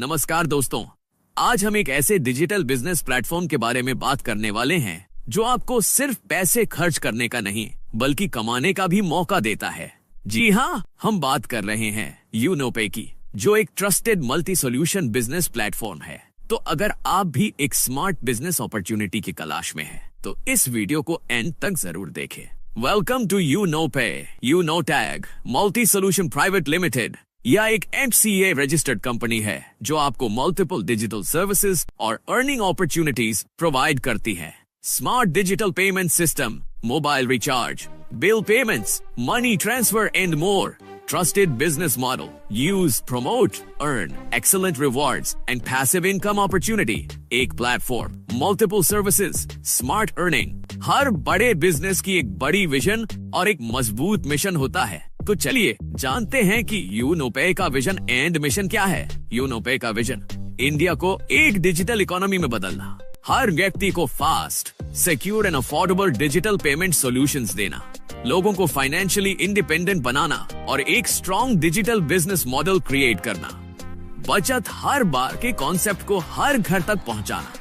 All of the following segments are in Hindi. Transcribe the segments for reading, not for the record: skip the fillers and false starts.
नमस्कार दोस्तों, आज हम एक ऐसे डिजिटल बिजनेस प्लेटफॉर्म के बारे में बात करने वाले हैं जो आपको सिर्फ पैसे खर्च करने का नहीं बल्कि कमाने का भी मौका देता है। जी हाँ, हम बात कर रहे हैं यूनोपे की, जो एक trusted multi solution business platform है। तो अगर आप भी एक स्मार्ट बिजनेस अपॉर्चुनिटी की तलाश में हैं, तो इस वीडियो को एंड तक जरूर देखें। Welcome to Unopay, Unotag multi solution private limited. यह एक FCA रजिस्टर्ड कंपनी है जो आपको मल्टीपल डिजिटल सर्विसेज और अर्निंग अपॉर्चुनिटीज प्रोवाइड करती है। Smart digital payment system, mobile recharge, bill payments, money transfer and more. Trusted business model. Use, promote, earn excellent rewards and passive income opportunity. एक platform, multiple services, smart earning. हर बड़े बिजनेस की एक बड़ी विजन और एक मजबूत मिशन होता है। तो चलिए जानते हैं कि यूनोपे का विजन एंड मिशन क्या है। यूनोपे का विजन, इंडिया को एक डिजिटल इकोनॉमी में बदलना, हर व्यक्ति को fast, secure and affordable digital payment solutions देना, लोगों को फाइनेंशियली इंडिपेंडेंट बनाना और एक strong digital business model create करना, बचत हर बार के कॉन्सेप्ट को हर घर तक पहुंचाना,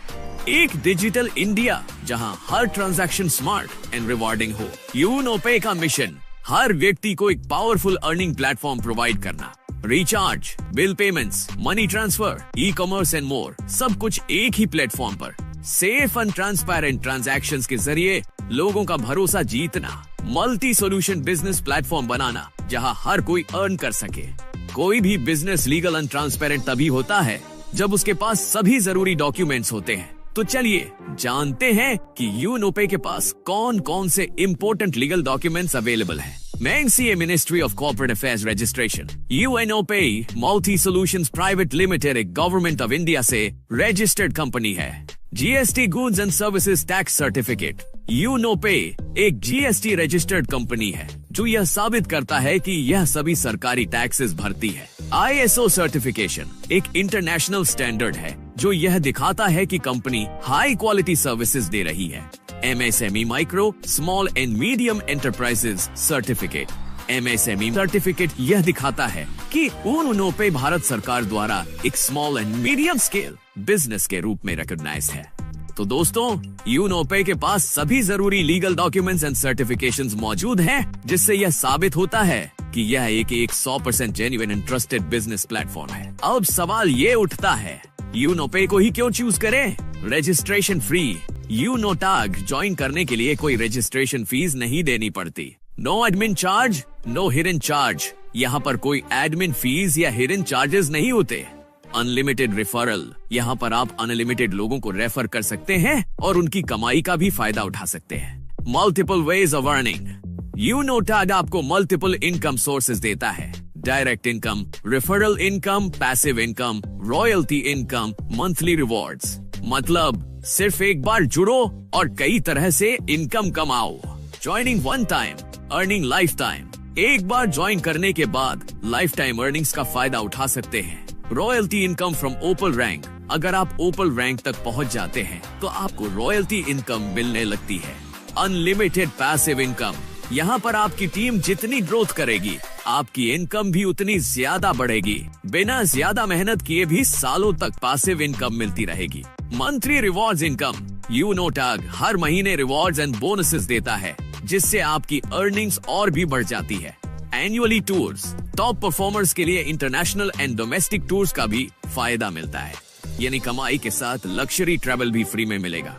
एक डिजिटल इंडिया जहां हर ट्रांजैक्शन स्मार्ट एंड रिवॉर्डिंग हो। यूनोपे का मिशन, हर व्यक्ति को एक पावरफुल अर्निंग प्लेटफॉर्म प्रोवाइड करना, recharge, bill payments, money transfer, e-commerce and more, सब कुछ एक ही प्लेटफॉर्म पर। सेफ एंड ट्रांसपेरेंट ट्रांजैक्शंस के जरिए लोगों का भरोसा जीतना, मल्टी सॉल्यूशन बिजनेस प्लेटफॉर्म बनाना जहां हर कोई अर्न कर सके। कोई भी बिजनेस लीगल एंड ट्रांसपेरेंट तभी होता है जब उसके पास सभी जरूरी डॉक्यूमेंट्स होते हैं। तो चलिए जानते हैं कि यूनोपे के पास कौन कौन से इम्पोर्टेंट लीगल डॉक्यूमेंट्स अवेलेबल हैं। MCA ministry of corporate affairs registration. Unopay multi solutions private limited एक गवर्नमेंट ऑफ इंडिया से रजिस्टर्ड कंपनी है। GST goods and services tax certificate. Unopay एक GST रजिस्टर्ड कंपनी है जो यह साबित करता है कि यह सभी सरकारी टैक्सेस भरती है। ISO सर्टिफिकेशन एक इंटरनेशनल स्टैंडर्ड है जो यह दिखाता है कि कंपनी हाई क्वालिटी सर्विसेज दे रही है। MSME micro, small and medium enterprises certificate. MSME certificate यह दिखाता है कि यूनोपे भारत सरकार द्वारा एक small and medium scale business के रूप में रिकॉग्नाइज है। तो दोस्तों, यूनोपे के पास सभी जरूरी लीगल डॉक्यूमेंट्स एंड सर्टिफिकेशंस मौजूद हैं, जिससे यह साबित होता है कि यह एक 100% genuine and trusted business platform है। अब सवाल ये उठता है, यूनोपे को ही क्यों चूज करें? Registration free. यूनोटैग ज्वाइन करने के लिए कोई रजिस्ट्रेशन फीस नहीं देनी पड़ती। No admin charge, no hidden charge. यहाँ पर कोई एडमिन फीस या हिडन चार्जेस नहीं होते। अनलिमिटेड रेफरल, यहाँ पर आप अनलिमिटेड लोगों को रेफर कर सकते हैं और उनकी कमाई का भी फायदा उठा सकते हैं। Multiple ways of earning. Unotag आपको मल्टीपल इनकम सोर्सेज देता है। Direct income, referral income, passive income, royalty income, monthly rewards. मतलब सिर्फ एक बार जुड़ो और कई तरह से इनकम कमाओ। Joining one time, earning life time. एक बार ज्वाइन करने के बाद लाइफ टाइम अर्निंग्स का फायदा उठा सकते हैं। Royalty income from opal rank. अगर आप ओपल रैंक तक पहुंच जाते हैं तो आपको रॉयल्टी इनकम मिलने लगती है। Unlimited passive income. यहाँ पर आपकी टीम जितनी ग्रोथ करेगी, आपकी इनकम भी उतनी ज्यादा बढ़ेगी। बिना ज्यादा मेहनत किए भी सालों तक पैसिव इनकम मिलती रहेगी। Monthly rewards income. यूनोटैग हर महीने रिवॉर्ड्स एंड बोनसेस देता है, जिससे आपकी अर्निंग्स और भी बढ़ जाती है। Annually tours. टॉप परफॉर्मर्स के लिए इंटरनेशनल एंड डोमेस्टिक टूर्स का भी फायदा मिलता है, यानी कमाई के साथ लग्जरी ट्रैवल भी फ्री में मिलेगा।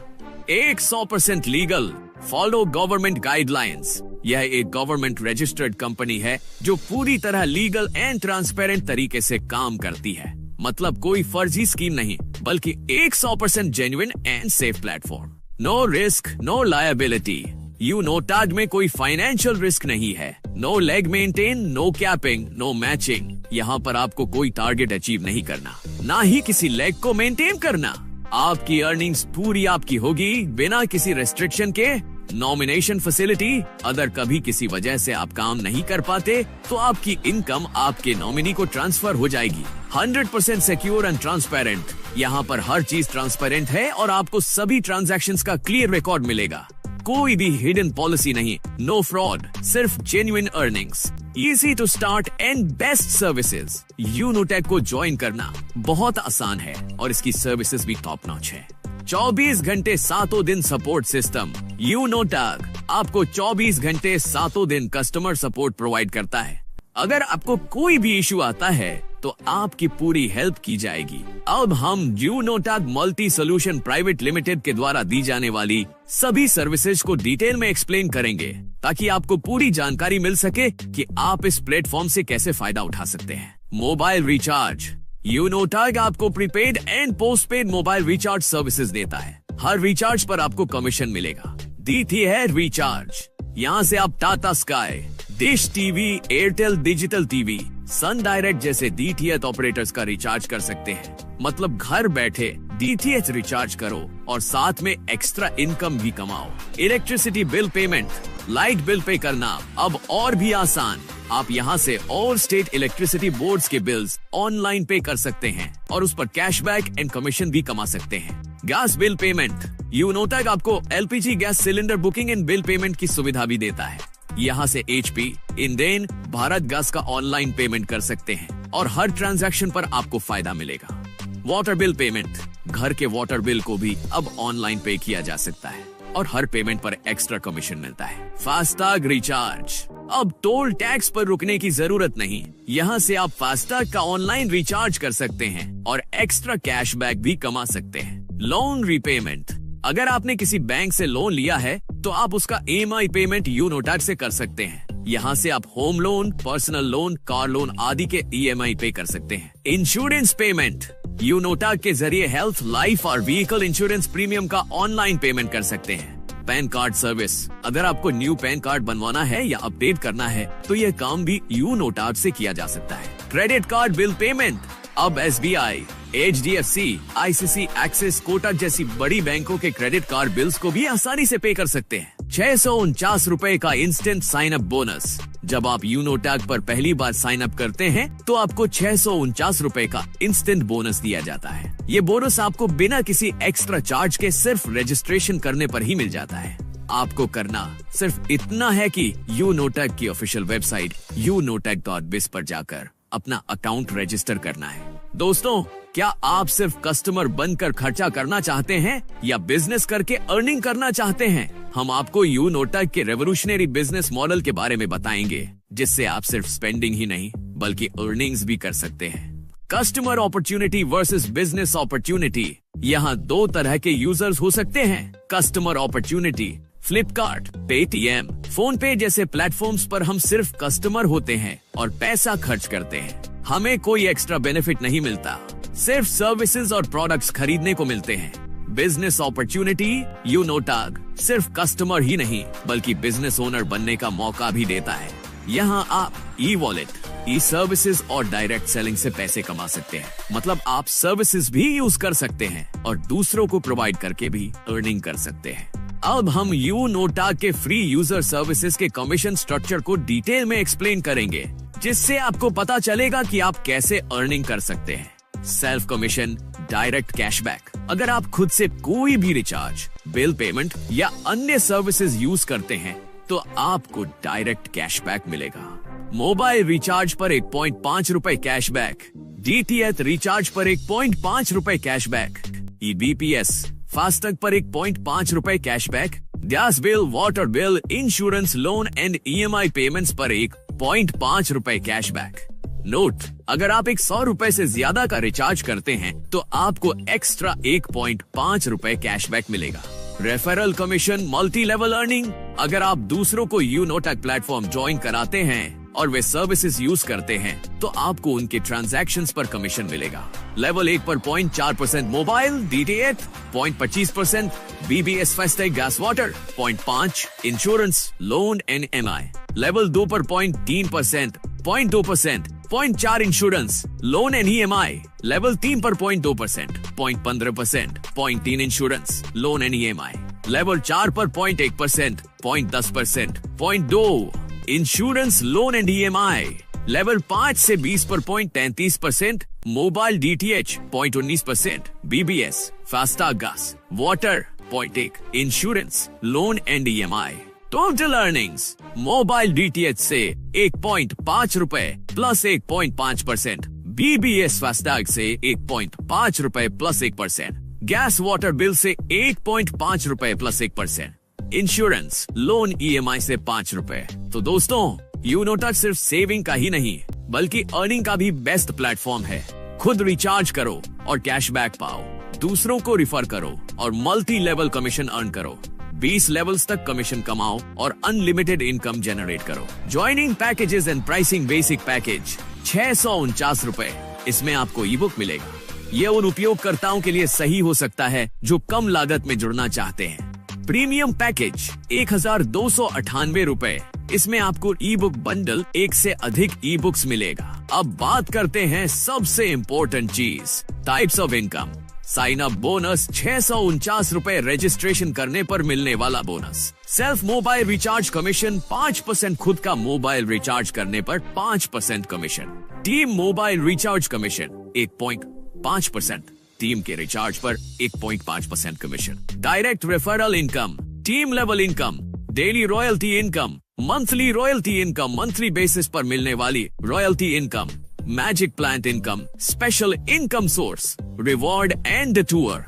100% लीगल। Follow government guidelines. यह एक गवर्नमेंट रजिस्टर्ड कंपनी है जो पूरी तरह लीगल एंड ट्रांसपेरेंट तरीके से काम करती है। मतलब कोई फर्जी स्कीम नहीं, बल्कि 100% genuine and safe platform. No risk, no liability. Unotag में कोई फाइनेंशियल रिस्क नहीं है। No leg maintain, no capping, no matching. यहाँ पर आपको कोई टारगेट अचीव नहीं करना, ना ही किसी लेग को मेंटेन करना। आपकी अर्निंग्स पूरी आपकी होगी बिना किसी रेस्ट्रिक्शन के। Nomination facility. अगर कभी किसी वजह से आप काम नहीं कर पाते तो आपकी इनकम आपके नॉमिनी को ट्रांसफर हो जाएगी। 100% सिक्योर एंड ट्रांसपेरेंट। यहाँ पर हर चीज ट्रांसपेरेंट है और आपको सभी ट्रांजैक्शंस का क्लियर रिकॉर्ड मिलेगा। कोई भी हिडन पॉलिसी नहीं। नो फ्रॉड, सिर्फ genuine earnings. Easy to start and best services. Unotech को ज्वाइन करना बहुत आसान है और इसकी सर्विसेज भी टॉप नॉच है। 24 घंटे 7 दिन सपोर्ट सिस्टम। यूनोटेक आपको 24 घंटे 7 दिन कस्टमर सपोर्ट प्रोवाइड करता है। अगर आपको कोई भी इशू आता है तो आपकी पूरी हेल्प की जाएगी। अब हम यूनोटेक मल्टी सोल्यूशन प्राइवेट लिमिटेड के द्वारा दी जाने वाली सभी सर्विसेज को डिटेल में एक्सप्लेन करेंगे ताकि आपको पूरी जानकारी मिल सके कि आप इस प्लेटफॉर्म से कैसे फायदा उठा सकते हैं। Mobile recharge. यूनोटेक आपको prepaid and postpaid mobile recharge services देता है। हर रिचार्ज पर आपको कमीशन मिलेगा। दी है रिचार्ज। यहाँ से आप Tata sky, dish TV, Airtel digital TV, sun direct जैसे डीटीएच ऑपरेटर्स का रिचार्ज कर सकते हैं। मतलब घर बैठे डीटीएच रिचार्ज करो और साथ में एक्स्ट्रा इनकम भी कमाओ। Electricity bill payment, light bill pay करना अब और भी आसान। आप यहाँ से ऑल स्टेट इलेक्ट्रिसिटी बोर्ड्स के बिल्स ऑनलाइन पे कर सकते हैं और उस पर कैशबैक एंड कमीशन भी कमा सकते हैं। Gas bill payment. यूनोटेक आपको LPG gas cylinder booking and bill payment की सुविधा भी देता है। यहाँ से HP, इंडेन, भारत गैस का ऑनलाइन पेमेंट कर सकते हैं और हर ट्रांजैक्शन पर आपको फायदा मिलेगा। Water bill payment. घर के वाटर बिल को भी अब ऑनलाइन पे किया जा सकता है और हर पेमेंट पर एक्स्ट्रा कमीशन मिलता है। FASTag recharge. अब टोल टैक्स पर रुकने की जरूरत नहीं। यहाँ से आप फास्टैग का ऑनलाइन रिचार्ज कर सकते हैं और एक्स्ट्रा कैशबैक भी कमा सकते हैं। Loan repayment. अगर आपने किसी बैंक से लोन लिया है तो आप उसका EMI पेमेंट यूनोटेक से कर सकते हैं। यहाँ से आप home loan, personal loan, car loan आदि के EMI पे कर सकते हैं। Insurance payment. यूनोटेक के जरिए हेल्थ, लाइफ और व्हीकल इंश्योरेंस प्रीमियम का ऑनलाइन पेमेंट कर सकते हैं। Pan card service. अगर आपको न्यू पैन कार्ड बनवाना है या अपडेट करना है तो यह काम भी यूनोटेक से किया जा सकता है। Credit card bill payment. अब SBI, HDFC, ICC, axis, Kotak जैसी बड़ी बैंकों के क्रेडिट कार्ड बिल्स को भी आसानी से पे कर सकते हैं। 649 रुपए का इंस्टेंट साइन अप बोनस। जब आप यूनोटेक पर पहली बार साइन अप करते हैं तो आपको 649 रुपए का इंस्टेंट बोनस दिया जाता है। ये बोनस आपको बिना किसी एक्स्ट्रा चार्ज के सिर्फ रजिस्ट्रेशन करने पर ही मिल जाता है। आपको करना सिर्फ इतना है कि यूनोटेक की ऑफिशियल वेबसाइट unotek.biz पर जाकर अपना अकाउंट रजिस्टर करना है। दोस्तों, क्या आप सिर्फ कस्टमर बनकर खर्चा करना चाहते हैं या बिजनेस करके अर्निंग करना चाहते हैं? हम आपको यूनोटेक के रेवोल्यूशनरी बिजनेस मॉडल के बारे में बताएंगे जिससे आप सिर्फ स्पेंडिंग ही नहीं बल्कि अर्निंग्स भी कर सकते हैं। Customer opportunity versus business opportunity. यहाँ 2 तरह के यूजर्स हो सकते हैं। Customer opportunity. Flipkart, Paytm, phone पे जैसे प्लेटफॉर्म्स पर हम सिर्फ कस्टमर होते हैं और पैसा खर्च करते हैं। हमें कोई एक्स्ट्रा बेनिफिट नहीं मिलता, सिर्फ सर्विसेज और प्रोडक्ट्स खरीदने को मिलते हैं। Business opportunity. यूनोटेक सिर्फ कस्टमर ही नहीं बल्कि बिजनेस ओनर बनने का मौका भी देता है। यहाँ आप ई-वॉलेट, ई-सर्विसेज और डायरेक्ट सेलिंग से पैसे कमा सकते हैं। मतलब आप सर्विसेज भी यूज कर सकते हैं और दूसरों को प्रोवाइड करके भी अर्निंग कर सकते हैं। अब हम यूनोटेक के फ्री यूजर सर्विसेज के कमीशन स्ट्रक्चर को डिटेल में एक्सप्लेन करेंगे जिससे आपको पता चलेगा कि आप कैसे अर्निंग कर सकते हैं। Self commission, direct cashback. अगर आप खुद से कोई भी रिचार्ज, बिल पेमेंट या अन्य सर्विसेज यूज करते हैं तो आपको डायरेक्ट कैशबैक मिलेगा। मोबाइल रिचार्ज पर 1.5 रुपए कैशबैक, डीटीएच रिचार्ज पर 1.5 रुपए कैशबैक, EBPS फास्टैग पर 1.5 रुपए cashback, gas bill, water bill, insurance, loan and EMI payments पर 1.5 रुपए कैशबैक। नोट, अगर आप 100 रुपए से ज्यादा का रिचार्ज करते हैं तो आपको एक्स्ट्रा 1.5 रुपए कैशबैक मिलेगा। Referral commission, multi level earning. अगर आप दूसरों को यूनोटेक प्लेटफॉर्म ज्वाइन कराते हैं और वे सर्विसेज यूज करते हैं तो आपको उनके ट्रांजैक्शंस पर कमीशन मिलेगा। लेवल 1 पर 0.4% mobile, DTH 0.25%, BBS FASTag, gas water 0.5%, insurance, loan and MI। Level 2 पर 0.3%, 0.2%, 0.4 insurance, loan and EMI। Level 3 पर 0.2%, 0.15%, 0.3 insurance, loan and EMI। Level 4 पर 0.1%, 0.10%, 0.2 insurance, loan and EMI। Level 5 से 20 पर 0.33%, mobile, DTH 0.19%, BBS FASTag, gas water 0.1, insurance, loan and EMI। Total earnings mobile DTH से 1.5 रुपए प्लस 1.5%, BBS फास्टैग से 1.5 रुपए प्लस 1%, गैस वाटर बिल से 1.5 रुपए प्लस 1%, इंश्योरेंस लोन EMI से 5 रुपए। तो दोस्तों, यूनोटच सिर्फ सेविंग का ही नहीं बल्कि अर्निंग का भी बेस्ट प्लेटफॉर्म है। खुद रिचार्ज करो और कैशबैक पाओ, दूसरों को रिफर करो और मल्टी लेवल कमीशन अर्न करो, 20 लेवल्स तक कमीशन कमाओ और अनलिमिटेड इनकम जनरेट करो। Joining packages and pricing basic package 649 रुपए, इसमें आपको ई बुक मिलेगा। ये उन उपयोगकर्ताओं के लिए सही हो सकता है जो कम लागत में जुड़ना चाहते हैं। प्रीमियम पैकेज 1298 रुपए, इसमें आपको ई बुक बंडल 1 से अधिक ई बुक्स मिलेगा। अब बात करते हैं सबसे इम्पोर्टेंट चीज, types of income. Sign up bonus 649 रुपए रजिस्ट्रेशन करने पर मिलने वाला bonus. Self mobile recharge commission 5%, खुद का मोबाइल रिचार्ज करने पर 5% commission. Team mobile recharge commission 1.5%, team के रिचार्ज पर 1.5% commission. Direct referral income, team level income, daily royalty income, monthly royalty income, monthly basis पर मिलने वाली royalty income, magic plant income, special income source, reward and tour,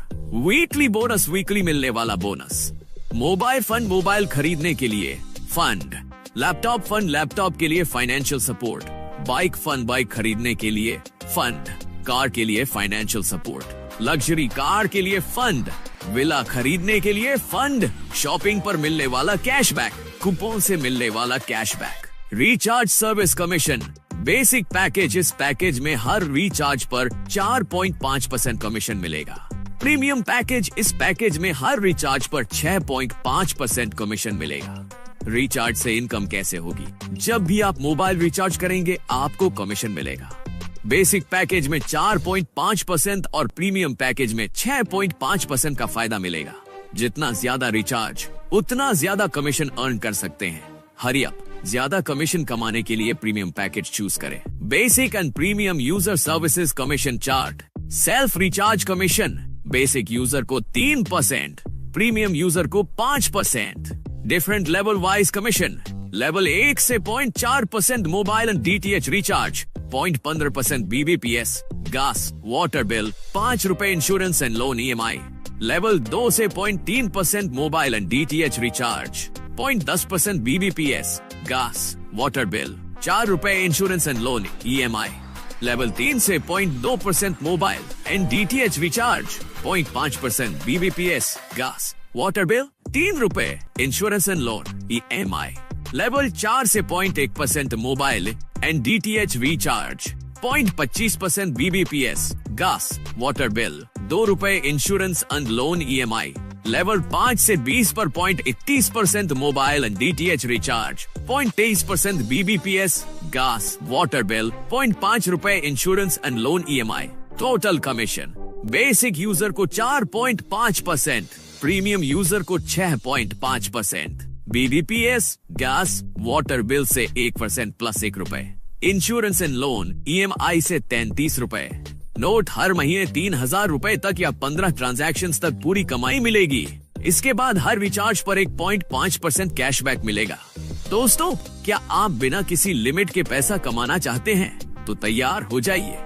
weekly bonus, weekly मिलने वाला बोनस। मोबाइल फंड, मोबाइल खरीदने के लिए फंड, लैपटॉप फंड, लैपटॉप के लिए financial support, bike fund, bike खरीदने के लिए फंड, कार के लिए फाइनेंशियल सपोर्ट, लग्जरी कार के लिए फंड, विला खरीदने के लिए फंड, शॉपिंग पर मिलने वाला कैशबैक, कूपन से मिलने वाला cashback, recharge service commission. Basic package, इस पैकेज में हर रिचार्ज पर 4.5% कमीशन मिलेगा। प्रीमियम पैकेज, इस पैकेज में हर रिचार्ज पर 6.5% कमीशन मिलेगा। रिचार्ज से इनकम कैसे होगी? जब भी आप मोबाइल रिचार्ज करेंगे आपको कमीशन मिलेगा। बेसिक पैकेज में 4.5% और प्रीमियम पैकेज में 6.5% का फायदा मिलेगा। जितना ज्यादा रिचार्ज उतना ज्यादा कमीशन अर्न कर सकते हैं। हरी अप, ज्यादा कमीशन कमाने के लिए प्रीमियम पैकेज चूज करें। Basic and premium user services commission chart. Self recharge commission, basic user को 3%, प्रीमियम यूजर को 5%। Different level wise commission, level 1 से 0.4% mobile and DTH recharge, 0.15% BBPS, gas water bill, 5 रुपए insurance and loan EMI। Level 2 से 0.3% mobile and DTH recharge, 0.10% BBPS, gas water bill, 4 रुपए insurance and loan EMI। Level 3 से 0.2% mobile and DTH recharge, 0.5% BBPS, gas water bill, 3 रुपए insurance and loan EMI। Level 4 से 0.1% mobile and DTH recharge, 0.25% BBPS, gas water bill, 2 रुपए insurance and loan EMI। Level 5 से 20 पर 0.31% mobile and DTH recharge, 0.23% BBPS, gas water bill, 0.5 रुपए insurance and loan EMI। Total commission, basic user को 4.5%, प्रीमियम यूजर को 6.5%, BBPS, गैस वाटर बिल से 1% प्लस 1 रुपए, इंश्योरेंस एंड लोन EMI से 33 रुपए। नोट, हर महीने 3,000 रुपए तक या 15 ट्रांजैक्शंस तक पूरी कमाई मिलेगी। इसके बाद हर रिचार्ज पर 1.5% कैशबैक मिलेगा। दोस्तों, क्या आप बिना किसी लिमिट के पैसा कमाना चाहते हैं? तो तैयार हो जाइए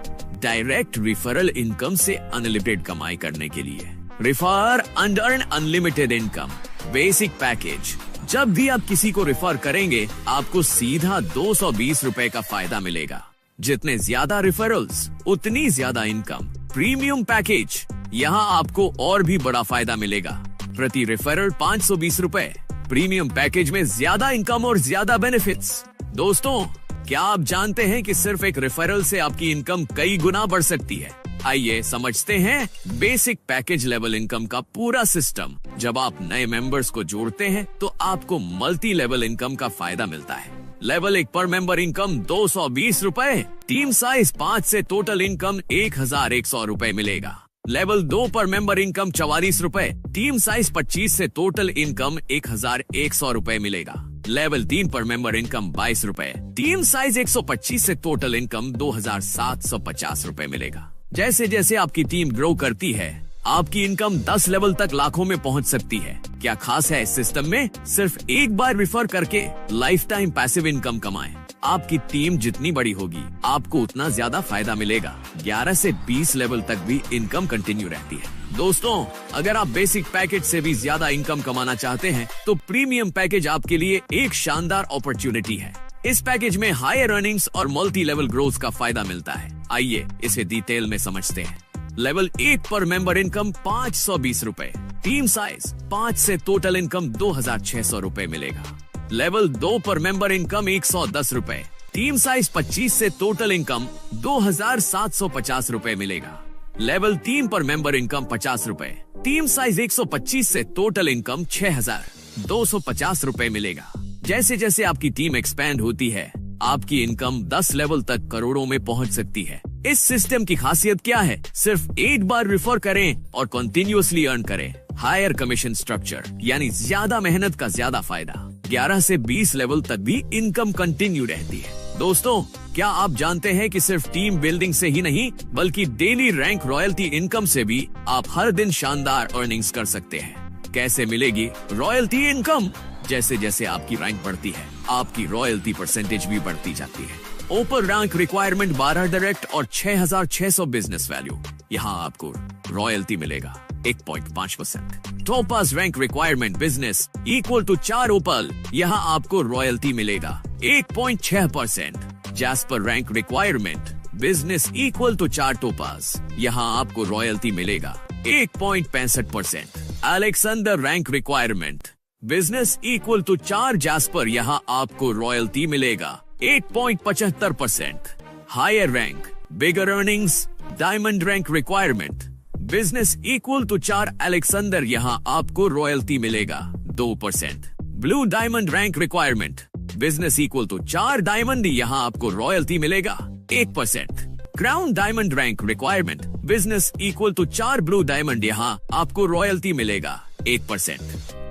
डायरेक्ट रिफरल इनकम से अनलिमिटेड कमाई करने के लिए। Refer and earn unlimited income. Basic package, जब भी आप किसी को रिफर करेंगे आपको सीधा 220 रुपए का फायदा मिलेगा। जितने ज्यादा रिफरल्स उतनी ज्यादा इनकम। प्रीमियम पैकेज, यहाँ आपको और भी बड़ा फायदा मिलेगा। प्रति रेफरल 520 रुपए। प्रीमियम पैकेज में ज्यादा इनकम और ज्यादा बेनिफिट्स। दोस्तों, क्या आप जानते हैं कि सिर्फ एक रेफरल से आपकी इनकम कई गुना बढ़ सकती है? आइए समझते हैं बेसिक पैकेज लेवल इनकम का पूरा सिस्टम। जब आप नए मेंबर्स को जोड़ते हैं तो आपको मल्टी लेवल इनकम का फायदा मिलता है। लेवल 1 पर मेंबर इनकम 220 रुपए, टीम साइज 5 से टोटल इनकम 1100 रुपए मिलेगा। लेवल 2 पर मेंबर इनकम 44 रुपए, टीम साइज 25 से टोटल इनकम 1100 रुपए मिलेगा। लेवल 3 पर मेंबर इनकम 22 रुपए, टीम साइज 125 से टोटल इनकम 2750 रुपए मिलेगा। जैसे जैसे आपकी टीम ग्रो करती है आपकी इनकम 10 लेवल तक लाखों में पहुंच सकती है। क्या खास है इस सिस्टम में? सिर्फ एक बार रिफर करके लाइफ टाइम पैसिव इनकम कमाएं। आपकी टीम जितनी बड़ी होगी आपको उतना ज्यादा फायदा मिलेगा। 11 से 20 लेवल तक भी इनकम कंटिन्यू रहती है। दोस्तों, अगर आप बेसिक पैकेज से भी ज्यादा इनकम कमाना चाहते हैं तो प्रीमियम पैकेज आपके लिए एक शानदार अपॉर्चुनिटी है। इस पैकेज में हायर अर्निंग्स और मल्टी लेवल ग्रोथ का फायदा मिलता है। आइए इसे डिटेल में समझते हैं। लेवल 1 पर मेंबर इनकम 520 रुपए, टीम साइज 5 से टोटल इनकम 2600 रुपए मिलेगा। लेवल 2 पर मेंबर इनकम 110 रुपए, टीम साइज 25 से टोटल इनकम 2750 रुपए मिलेगा। लेवल 3 पर मेंबर इनकम 50 रुपए, टीम साइज 125 से टोटल इनकम 6250 रुपए मिलेगा। जैसे जैसे आपकी टीम एक्सपैंड होती है आपकी इनकम 10 लेवल तक करोड़ों में पहुंच सकती है। इस सिस्टम की खासियत क्या है? सिर्फ एक बार रिफर करें और कंटिन्यूअसली अर्न करें। हायर कमीशन स्ट्रक्चर, यानी ज्यादा मेहनत का ज्यादा फायदा। 11 से 20 लेवल तक भी इनकम कंटिन्यू रहती है। दोस्तों, क्या आप जानते हैं कि सिर्फ टीम बिल्डिंग से ही नहीं बल्कि डेली रैंक रॉयल्टी इनकम से भी आप हर दिन शानदार अर्निंग्स कर सकते हैं। कैसे मिलेगी रॉयल्टी इनकम? जैसे जैसे आपकी रैंक बढ़ती है आपकी रॉयल्टी परसेंटेज भी बढ़ती जाती है। ओपर रैंक रिक्वायरमेंट 12 डायरेक्ट और 6600 बिजनेस वैल्यू, यहाँ आपको रॉयल्टी मिलेगा 1.5%। Topaz rank requirement business equal to 4 opal, यहाँ आपको रॉयल्टी मिलेगा 1.6%। Jasper rank requirement business equal to 4 topaz, यहाँ आपको रॉयल्टी मिलेगा 1.65%। Alexander rank requirement business equal to 4 jasper, यहाँ आपको रॉयल्टी मिलेगा 8.75%। Higher rank bigger earnings diamond rank requirement business equal to 4 Alexander, यहाँ आपको रॉयल्टी मिलेगा 2%। Blue diamond rank requirement business equal to 4 diamond, यहाँ आपको रॉयल्टी मिलेगा 1%। Crown diamond rank requirement business equal to 4 blue diamond, यहाँ आपको रॉयल्टी मिलेगा 1%।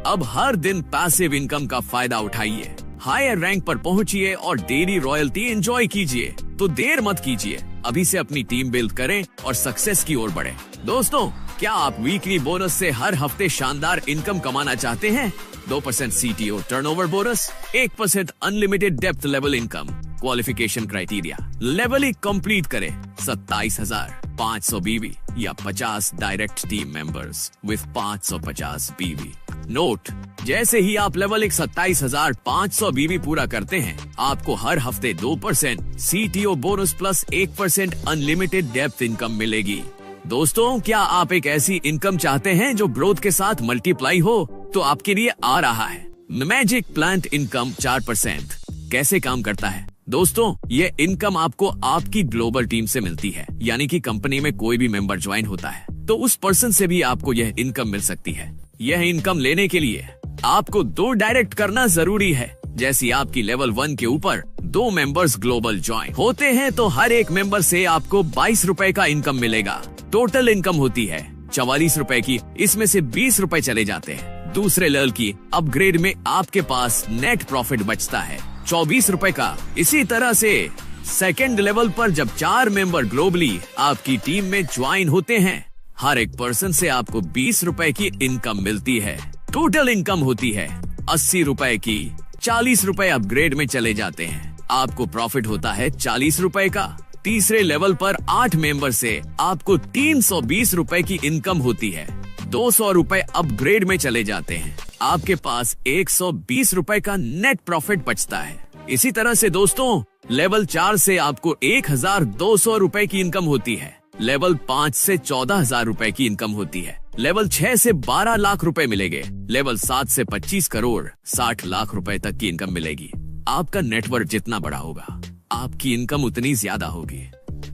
अब हर दिन पैसिव इनकम का फायदा उठाइए, हायर रैंक पर पहुंचिए और डेली रॉयल्टी एंजॉय कीजिए। तो देर मत कीजिए, अभी से अपनी टीम बिल्ड करें और सक्सेस की ओर बढ़ें। दोस्तों, क्या आप वीकली बोनस से हर हफ्ते शानदार इनकम कमाना चाहते हैं? 2% CTO turnover bonus, 1% unlimited depth level income. Qualification criteria, level 1 complete करें, 27,500 BV या 50 direct team members with 550 BV। Note, जैसे ही आप लेवल 1 27,500 BV पूरा करते हैं आपको हर हफ्ते 2% CTO bonus plus 1% unlimited depth income मिलेगी। दोस्तों, क्या आप एक ऐसी इनकम चाहते हैं जो ग्रोथ के साथ मल्टीप्लाई हो? तो आपके लिए आ रहा है मैजिक प्लांट इनकम 4%। कैसे काम करता है? दोस्तों, ये इनकम आपको आपकी ग्लोबल टीम से मिलती है, यानी कि कंपनी में कोई भी मेंबर ज्वाइन होता है तो उस पर्सन से भी आपको यह इनकम मिल सकती है। यह इनकम लेने के लिए आपको 2 डायरेक्ट करना जरूरी है। जैसे आपकी लेवल 1 के ऊपर 2 मेंबर्स ग्लोबल ज्वाइन होते हैं तो हर एक मेंबर से आपको 22 रुपए का इनकम मिलेगा। टोटल इनकम होती है 44 रुपए की, इसमें से 20 रुपए चले जाते हैं दूसरे लेवल की अपग्रेड में। आपके पास नेट प्रॉफिट बचता है 24 रुपए का। इसी तरह से सेकेंड लेवल पर जब 4 मेंबर ग्लोबली आपकी टीम में ज्वाइन होते हैं हर एक पर्सन से आपको 20 रुपए की इनकम मिलती है। टोटल इनकम होती है 80 रुपए की, 40 रुपए अपग्रेड में चले जाते हैं, आपको प्रॉफिट होता है 40 रुपए का। तीसरे लेवल पर 8 मेंबर से आपको 320 रुपए की इनकम होती है, 200 रुपए अपग्रेड में चले जाते हैं, आपके पास 120 रुपए का नेट प्रॉफिट बचता है। इसी तरह से दोस्तों, लेवल 4 से आपको 1200 रुपए की इनकम होती है, लेवल 5 से 14,000 रुपए की इनकम होती है, लेवल 6 से 12 लाख रुपए मिलेंगे, लेवल 7 से 25 करोड़ 60 लाख रुपए तक की इनकम मिलेगी। आपका नेटवर्क जितना बड़ा होगा आपकी इनकम उतनी ज्यादा होगी।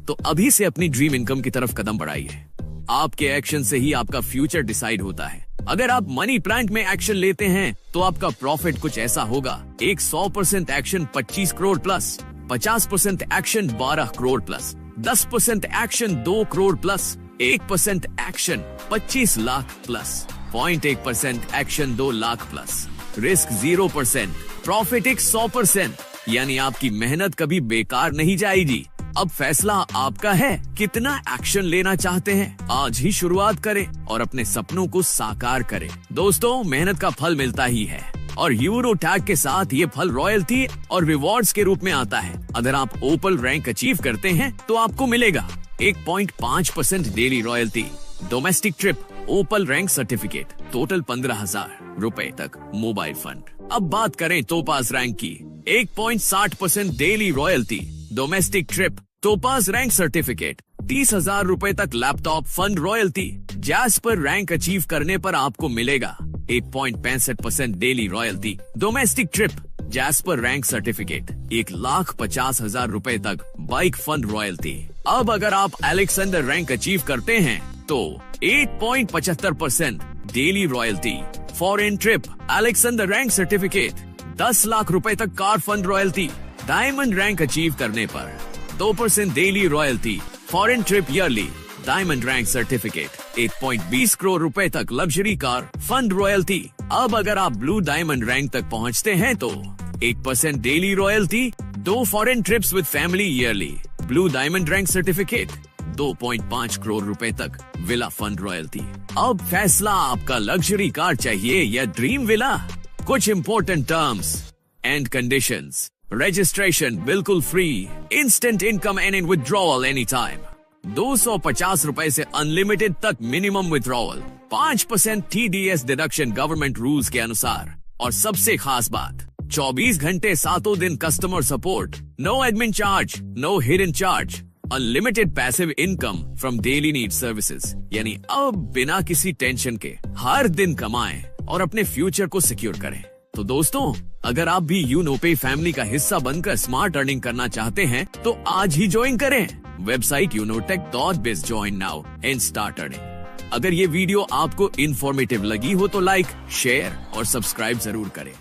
तो अभी से अपनी ड्रीम इनकम की तरफ कदम बढ़ाइए। आपके एक्शन से ही आपका फ्यूचर डिसाइड होता है। अगर आप मनी प्लांट में एक्शन लेते हैं तो आपका प्रॉफिट कुछ ऐसा होगा, एक 100% action 25 crore plus, 50% action 12 crore plus, 10% action 2 crore plus, 1% action 25 lakh plus, 0.1% action 2 lakh plus, risk 0%, profit 100%। यानी आपकी मेहनत कभी बेकार नहीं जाएगी। अब फैसला आपका है, कितना एक्शन लेना चाहते हैं। आज ही शुरुआत करें और अपने सपनों को साकार करें। दोस्तों, मेहनत का फल मिलता ही है और यूरो टैग के साथ ये फल रॉयल्टी और रिवॉर्ड्स के रूप में आता है। अगर आप ओपल रैंक अचीव करते हैं तो आपको मिलेगा 1.5% डेली रॉयल्टी, डोमेस्टिक ट्रिप, ओपल रैंक सर्टिफिकेट, टोटल 15,000 रुपए तक मोबाइल फंड। अब बात करें टोपाज रैंक की, 1.60% daily royalty, domestic trip, topaz rank certificate, 30,000 रुपए तक laptop fund royalty. Jasper rank achieve करने पर आपको मिलेगा 1.65% daily royalty, domestic trip, jasper rank certificate, 1,50,000 रुपए तक बाइक फंड रॉयल्टी। अब अगर आप अलेक्जेंडर रैंक अचीव करते हैं तो 8.75% daily royalty, foreign trip, Alexander rank certificate, 10 lakh रुपए तक car fund royalty. Diamond rank achieve करने पर 2% daily royalty, foreign trip yearly, diamond rank certificate, 1.20 crore रुपए तक लग्जरी कार फंड रॉयल्टी। अब अगर आप ब्लू डायमंड रैंक तक पहुंचते हैं तो 1% daily royalty, 2 foreign trips with family yearly, blue diamond rank certificate, 2.5 crore रुपए तक विला फंड रॉयल्टी। अब फैसला आपका, लग्जरी कार चाहिए या ड्रीम विला। कुछ important terms and conditions. Registration बिल्कुल free, instant income and withdrawal any time, 250 रुपए से अनलिमिटेड तक minimum withdrawal, 5% TDS deduction government rules के अनुसार। और सबसे खास बात, 24 घंटे 7 दिन customer support, no admin charge, no hidden charge, unlimited passive income from daily need services. यानी अब बिना किसी टेंशन के हर दिन कमाएं और अपने फ्यूचर को सिक्योर करें। तो दोस्तों, अगर आप भी यूनोपे फैमिली का हिस्सा बनकर स्मार्ट अर्निंग करना चाहते हैं तो आज ही ज्वाइन करें। Website unotech.biz, join now and start earning. अगर ये वीडियो आपको इंफॉर्मेटिव लगी हो तो लाइक, शेयर और सब्सक्राइब जरूर करें।